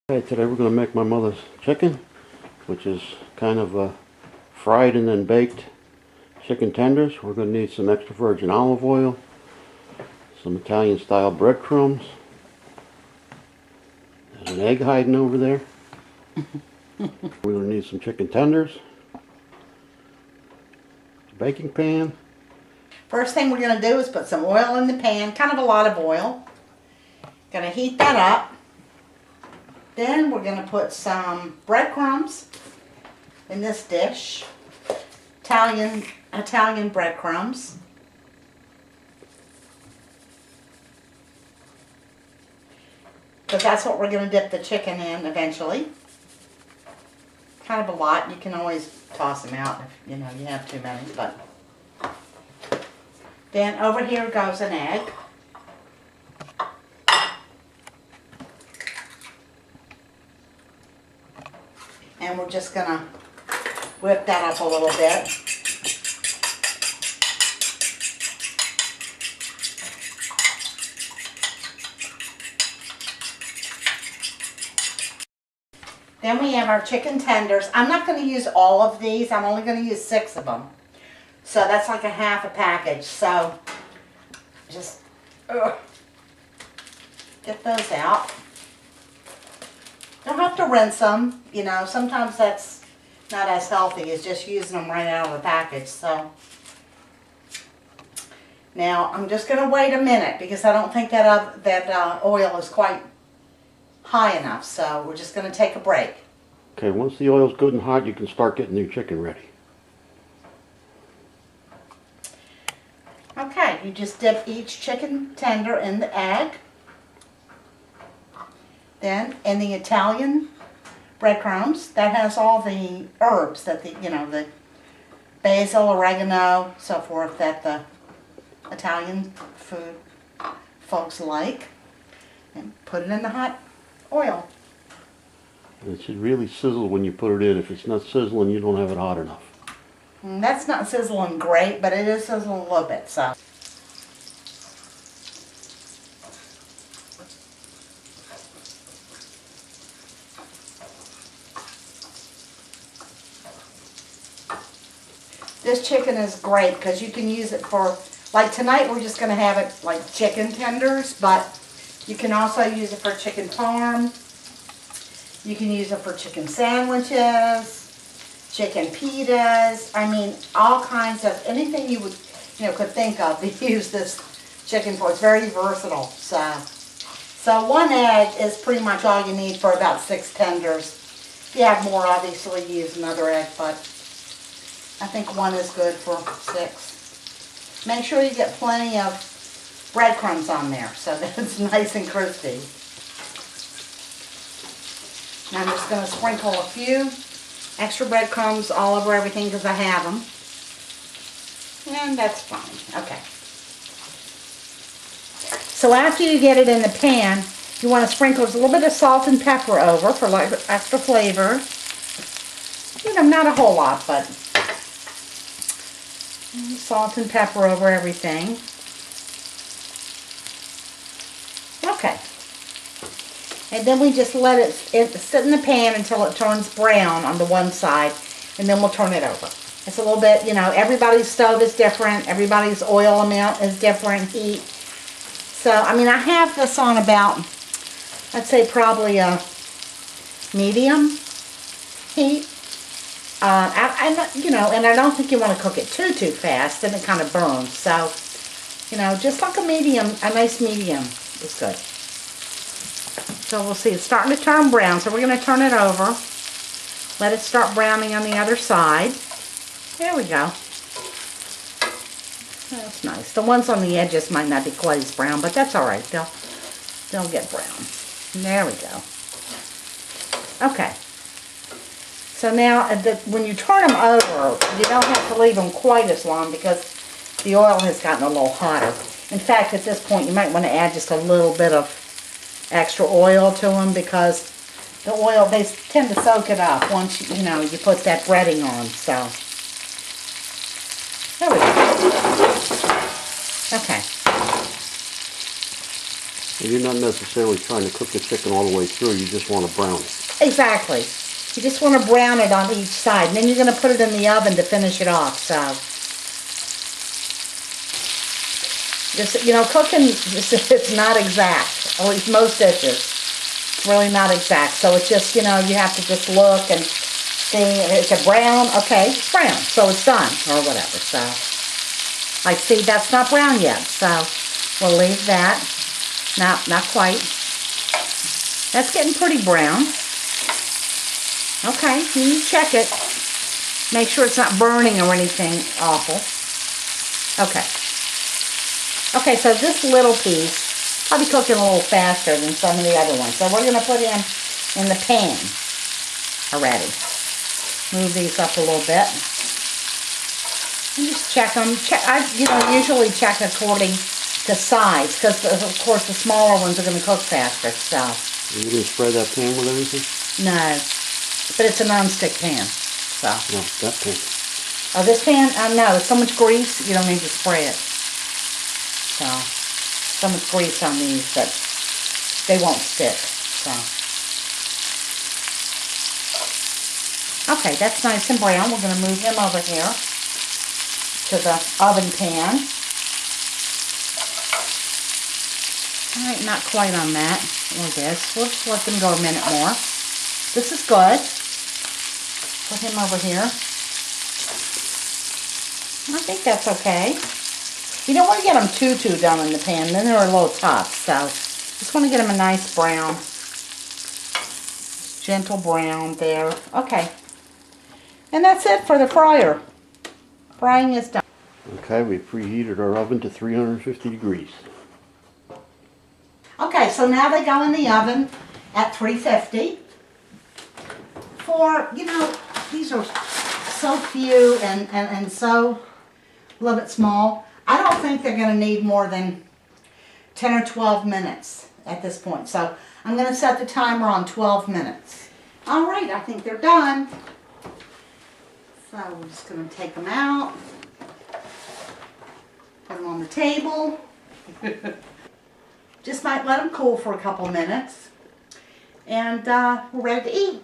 Okay, today we're going to make my mother's chicken, which is kind of fried and then baked chicken tenders. We're going to need some extra virgin olive oil, some Italian style breadcrumbs. There's an egg hiding over there. We're going to need some chicken tenders, a baking pan. First thing we're going to do is put some oil in the pan, kind of a lot of oil. Going to heat that up. Then we're going to put some breadcrumbs in this dish, Italian breadcrumbs. Because that's what we're going to dip the chicken in eventually. Kind of a lot. You can always toss them out if you have too many. But then over here goes an egg. And we're just going to whip that up a little bit. Then we have our chicken tenders. I'm not going to use all of these. I'm only going to use 6 of them. So that's like a half a package. So just get those out. Don't have to rinse them, sometimes that's not as healthy as just using them right out of the package. So now I'm just going to wait a minute because I don't think that oil is quite high enough. So we're just going to take a break. Okay, once the oil's good and hot, you can start getting your chicken ready. Okay, you just dip each chicken tender in the egg. Then in the Italian breadcrumbs, that has all the herbs that the basil, oregano, so forth, that the Italian food folks like. And put it in the hot oil. It should really sizzle when you put it in. If it's not sizzling, you don't have it hot enough. That's not sizzling great, but it is sizzling a little bit, so. This chicken is great because you can use it for, like tonight we're just going to have it like chicken tenders, but you can also use it for chicken parm. You can use it for chicken sandwiches, chicken pitas. I mean, all kinds of, anything you would, could think of to use this chicken for. It's very versatile. So 1 egg is pretty much all you need for about 6 tenders. If you have more, obviously use another egg, but I think 1 is good for 6. Make sure you get plenty of breadcrumbs on there so that it's nice and crispy. And I'm just going to sprinkle a few extra breadcrumbs all over everything because I have them. And that's fine. Okay. So after you get it in the pan, you want to sprinkle a little bit of salt and pepper over for like extra flavor. Not a whole lot, but salt and pepper over everything. Okay. And then we just let it sit in the pan until it turns brown on the one side, and then we'll turn it over. It's a little bit, everybody's stove is different, everybody's oil amount is different, heat. So, I mean, I have this on about, I'd say probably a medium heat. And I don't think you want to cook it too fast, then it kind of burns. So, just like a nice medium is good. So we'll see, it's starting to turn brown, so we're going to turn it over. Let it start browning on the other side. There we go. That's nice. The ones on the edges might not be quite as brown, but that's all right. They'll get brown. There we go. Okay. So now, when you turn them over, you don't have to leave them quite as long because the oil has gotten a little hotter. In fact, at this point, you might want to add just a little bit of extra oil to them because the oil, they tend to soak it up once, you put that breading on. So, there we go. Okay. You're not necessarily trying to cook the chicken all the way through, you just want to brown it. Exactly. You just want to brown it on each side, and then you're going to put it in the oven to finish it off. So, just, you know, cooking, it's not exact. At least most dishes, it's really not exact. So it's just, you know, you have to just look and see, is it brown? Okay, it's brown, so it's done, or whatever. So, like, see, that's not brown yet, so we'll leave that. No, not quite. That's getting pretty brown. Okay, you check it. Make sure it's not burning or anything awful. Okay. Okay, so this little piece, I'll be cooking a little faster than some of the other ones. So we're going to put in the pan already. Move these up a little bit. And just check them. I usually check according to size, because of course the smaller ones are going to cook faster. So. Are you going to spray that pan with anything? No. But it's a non-stick pan, so. No, that pan. Oh, this pan? No, it's so much grease, you don't need to spray it. So much grease on these that they won't stick, so. Okay, that's nice and brown. We're going to move him over here to the oven pan. All right, not quite on that, or this. We'll just let them go a minute more. This is good. Put him over here. I think that's okay. You don't want to get them too down in the pan, then they're a little tough. So just want to get them a nice brown, gentle brown there. Okay, and that's it for the fryer. Frying is done. Okay, we preheated our oven to 350 degrees. Okay, so now they go in the oven at 350 for, you know, these are so few and so a little bit small. I don't think they're going to need more than 10 or 12 minutes at this point. So I'm going to set the timer on 12 minutes. All right, I think they're done. So we're just going to take them out, put them on the table. Just might let them cool for a couple minutes. And we're ready to eat.